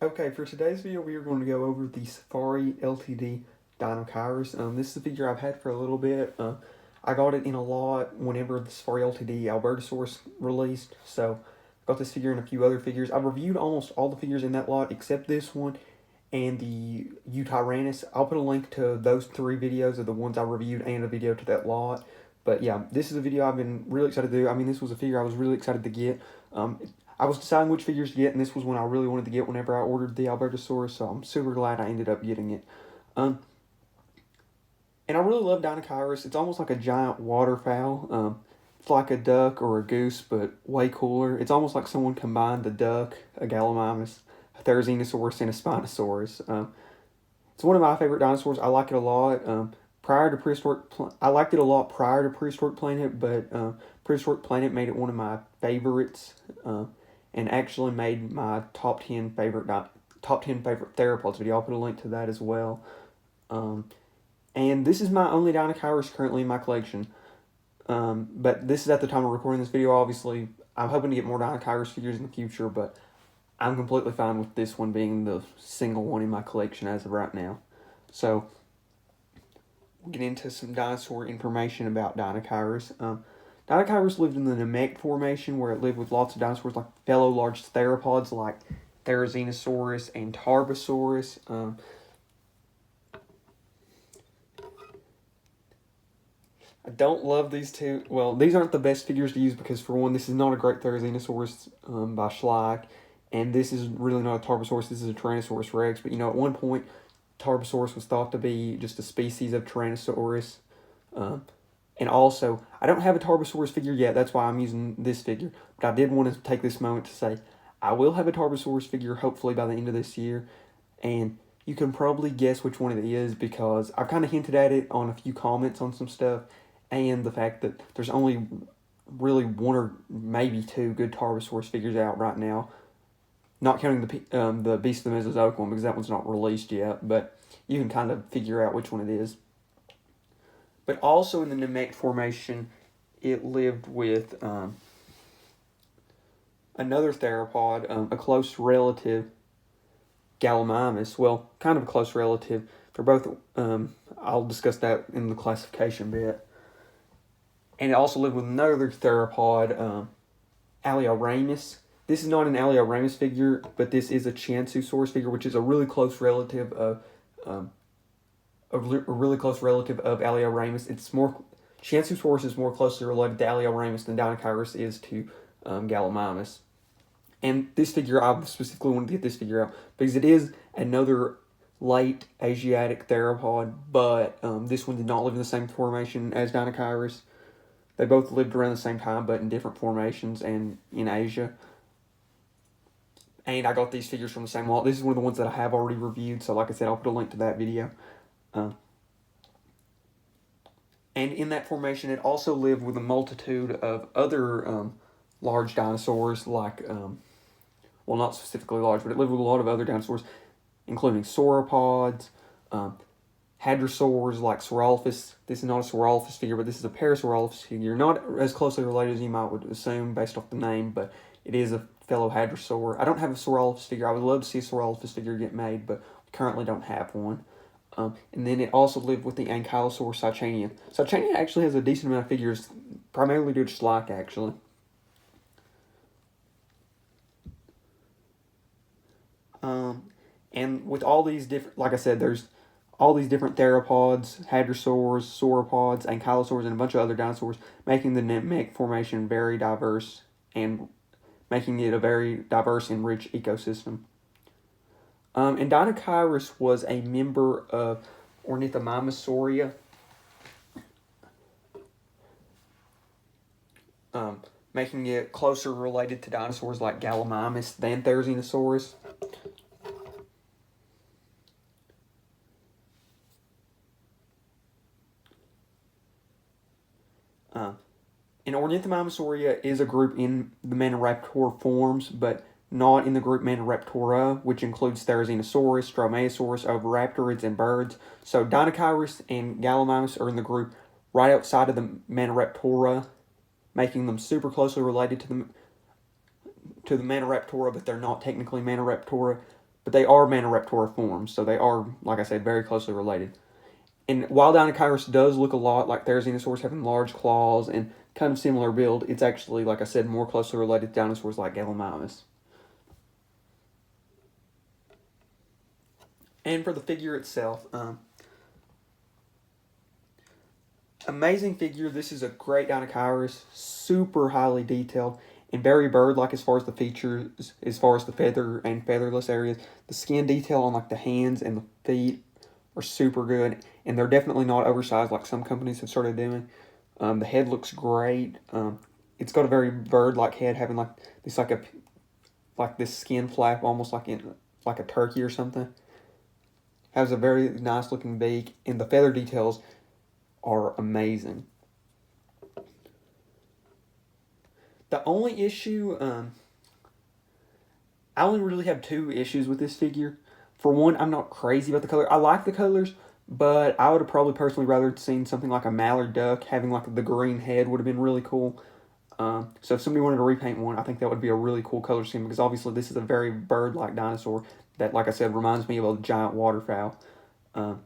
Okay, for today's video, we are going to go over the Safari Ltd Deinocheirus. This is a figure I've had for a little bit. I got it in a lot whenever the Safari Ltd Albertosaurus released, so I got this figure and a few other figures. I've reviewed almost all the figures in that lot except this one and the Qianzhousaurus. I'll put a link to those 3 videos of the ones I reviewed and a video to that lot. But yeah, this is a video I've been really excited to do. I mean, this was a figure I was really excited to get. I was deciding which figures to get, and this was one I really wanted to get whenever I ordered the Albertosaurus, so I'm super glad I ended up getting it. Um, and I really love Deinocheirus. It's almost like a giant waterfowl. It's like a duck or a goose, but way cooler. It's almost like someone combined a duck, a Gallimimus, a Therizinosaurus, and a Spinosaurus. It's one of my favorite dinosaurs. I like it a lot. Prior to prehistoric, I liked it a lot prior to Prehistoric Planet, but Prehistoric Planet made it one of my favorites, and actually made my top 10 favorite theropods video. I'll put a link to that as well. And this is my only Deinocheirus currently in my collection. But this is at the time of recording this video. Obviously, I'm hoping to get more Deinocheirus figures in the future, but I'm completely fine with this one being the single one in my collection as of right now. So, we'll get into some dinosaur information about Deinocheirus. Deinocheirus lived in the Nemeget formation, where it lived with lots of dinosaurs like fellow large theropods like Therizinosaurus and Tarbosaurus. I don't love these two. Well, these aren't the best figures to use because, for one, this is not a great Therizinosaurus by Schleich, and this is really not a Tarbosaurus. This is a Tyrannosaurus Rex. But, at one point, Tarbosaurus was thought to be just a species of Tyrannosaurus. And also, I don't have a Tarbosaurus figure yet. That's why I'm using this figure. But I did want to take this moment to say I will have a Tarbosaurus figure hopefully by the end of this year. And you can probably guess which one it is because I've kind of hinted at it on a few comments on some stuff. And the fact that there's only really 1 or maybe 2 good Tarbosaurus figures out right now. Not counting the Beast of the Mesozoic one because that one's not released yet. But you can kind of figure out which one it is. But also in the Nemeget formation, it lived with another theropod, a close relative, Gallimimus. Well, kind of a close relative. They're both, I'll discuss that in the classification bit. And it also lived with another theropod, Alioramus. This is not an Alioramus figure, but this is a Qianzhousaurus figure, which is a really close relative of Alioramus. It's more Qianzhousaurus is more closely related to Alioramus than Deinocheirus is to Gallimimus. And this figure, I specifically wanted to get this figure out because it is another late Asiatic theropod, but this one did not live in the same formation as Deinocheirus. They both lived around the same time, but in different formations and in Asia. And I got these figures from the same lot. This is one of the ones that I have already reviewed, so like I said, I'll put a link to that video. And in that formation, it also lived with a multitude of other large dinosaurs, like, well, not specifically large, but it lived with a lot of other dinosaurs, including sauropods, hadrosaurs like Saurolophus. This is not a Saurolophus figure, but this is a Parasaurolophus figure. Not as closely related as you might would assume based off the name, but it is a fellow hadrosaur. I don't have a Saurolophus figure. I would love to see a Saurolophus figure get made, but we currently don't have one. And then it also lived with the Ankylosaur Sicania. Sicania actually has a decent amount of figures, primarily due to Schleich, actually. And with all these different, like I said, there's all these different theropods, hadrosaurs, sauropods, ankylosaurs, and a bunch of other dinosaurs, making the Nemeget formation very diverse and making it a very diverse and rich ecosystem. And Deinocheirus was a member of Ornithomimosauria, making it closer related to dinosaurs like Gallimimus than Therizinosaurus. And Ornithomimosauria is a group in the Maniraptor forms, but not in the group Maniraptora, which includes Therizinosaurus, Dromaeosaurus, oviraptorids, and birds. So Deinocheirus and Gallimimus are in the group right outside of the Maniraptora, making them super closely related to the Maniraptora, but they're not technically Maniraptora. but they are Maniraptora forms, so they are, like I said, very closely related. And while Deinocheirus does look a lot like Therizinosaurus, having large claws and kind of similar build, it's actually, like I said, more closely related to dinosaurs like Gallimimus. And for the figure itself, amazing figure. This is a great Deinocheirus, super highly detailed and very bird-like as far as the features, as far as the feather and featherless areas. The skin detail on like the hands and the feet are super good, and they're definitely not oversized like some companies have started doing. The head looks great. It's got a very bird-like head, having like this like this skin flap, almost like like a turkey or something. Has a very nice looking beak, and the feather details are amazing. The only issue, I only really have two issues with this figure. For one, I'm not crazy about the color. I like the colors, but I would have probably personally rather seen something like a mallard duck having like the green head would have been really cool. So if somebody wanted to repaint one, I think that would be a really cool color scheme, because obviously this is a very bird-like dinosaur that, like I said, reminds me of a giant waterfowl. Oh,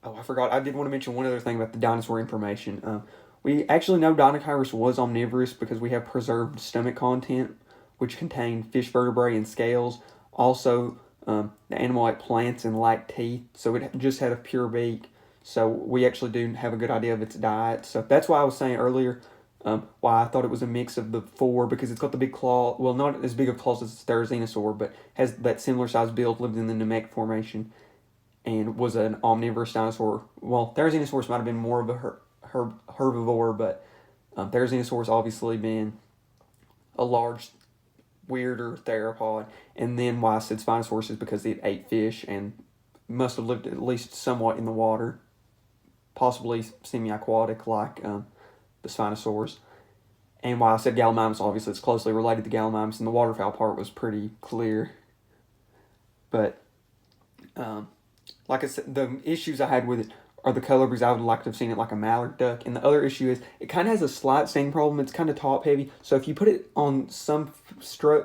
I forgot. I did want to mention one other thing about the dinosaur information. We actually know Deinocheirus was omnivorous because we have preserved stomach content, which contain fish vertebrae and scales. Also, the animal ate plants and lacked teeth, so it just had a pure beak. So we actually do have a good idea of its diet. So that's why I was saying earlier why I thought it was a mix of the four, because it's got the big claw. Well, not as big of claws as Therizinosaur, but has that similar size build, lived in the Nemeget formation, and was an omnivorous dinosaur. Well, Therizinosaurus might have been more of a herbivore, but Therizinosaurus obviously been a large, weirder theropod. And then why I said Spinosaurus is because it ate fish and must have lived at least somewhat in the water, possibly semi-aquatic like the Spinosaurus. And why I said Gallimimus, obviously it's closely related to Gallimimus, and the waterfowl part was pretty clear. But like I said, the issues I had with it are the color, because I would like to have seen it like a mallard duck. And the other issue is it kind of has a slight stain problem. It's kind of top heavy. So if you put it on some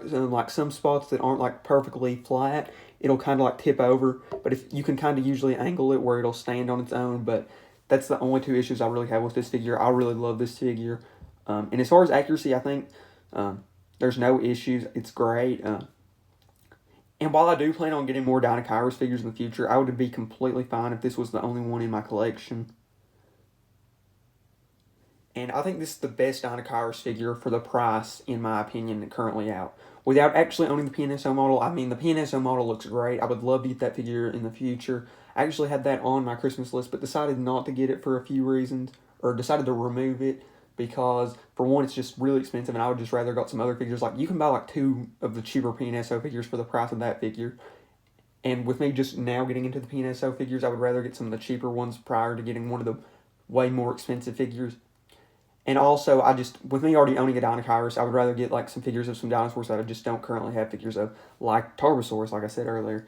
like some spots that aren't like perfectly flat, it'll kind of like tip over. But if you can kind of usually angle it where it'll stand on its own. But that's the only two issues I really have with this figure. I really love this figure. And as far as accuracy, I think there's no issues. It's great. And while I do plan on getting more Deinocheirus figures in the future, I would be completely fine if this was the only one in my collection. And I think this is the best Deinocheirus figure for the price, in my opinion, currently out. Without actually owning the PNSO model, I mean, the PNSO model looks great. I would love to get that figure in the future. I actually had that on my Christmas list, but decided not to get it for a few reasons, or decided to remove it, because for one, it's just really expensive, and I would just rather got some other figures. Like, you can buy like 2 of the cheaper PNSO figures for the price of that figure. And with me just now getting into the PNSO figures, I would rather get some of the cheaper ones prior to getting one of the way more expensive figures. And also, with me already owning a Deinocheirus, I would rather get like some figures of some dinosaurs that I just don't currently have figures of, like Tarbosaurus, like I said earlier.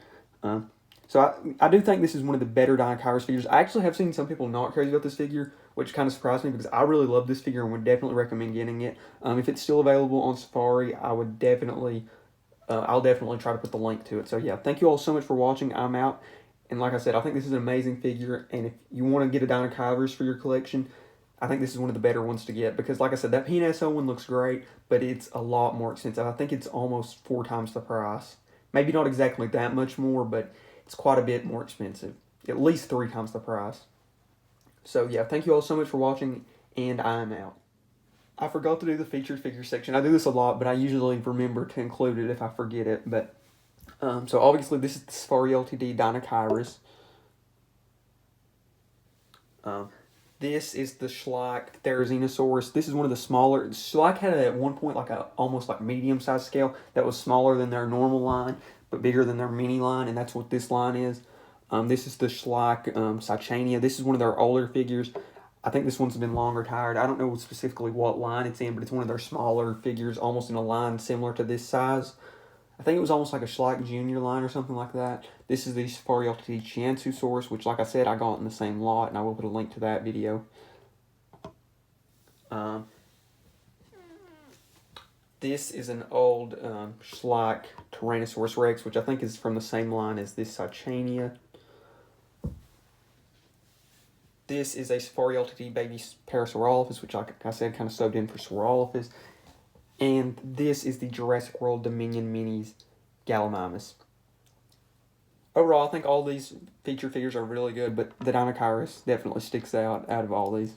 So I do think this is one of the better Deinocheirus figures. I actually have seen some people not crazy about this figure, which kind of surprised me, because I really love this figure and would definitely recommend getting it. If it's still available on Safari, I'll definitely try to put the link to it. So yeah, thank you all so much for watching. I'm out. And like I said, I think this is an amazing figure. And if you want to get a Deinocheirus for your collection, I think this is one of the better ones to get, because like I said, that PNSO one looks great, but it's a lot more expensive. I think it's almost 4 times the price. Maybe not exactly that much more, but it's quite a bit more expensive. At least 3 times the price. So yeah, thank you all so much for watching, and I'm out. I forgot to do the featured figure section. I do this a lot, but I usually remember to include it if I forget it. But so obviously this is the Safari Ltd Deinocheirus. This is the Schleich Therizinosaurus. This is one of the smaller. Schleich had at one point like a almost like medium-sized scale that was smaller than their normal line, but bigger than their mini line, and that's what this line is. This is the Schleich Seichania. This is one of their older figures. I think this one's been long retired. I don't know specifically what line it's in, but it's one of their smaller figures, almost in a line similar to this size. I think it was almost like a Schleich Junior line or something like that. This is the Safari Ltd Qianzhousaurus, which, like I said, I got in the same lot, and I will put a link to that video. This is an old Schleich Tyrannosaurus Rex, which I think is from the same line as this Cychania. This is a Safari Ltd baby Parasaurolophus, which, like I said, kind of subbed in for Saurolophus. And this is the Jurassic World Dominion Minis Gallimimus. Overall, I think all these feature figures are really good, but the Deinocheirus definitely sticks out of all these.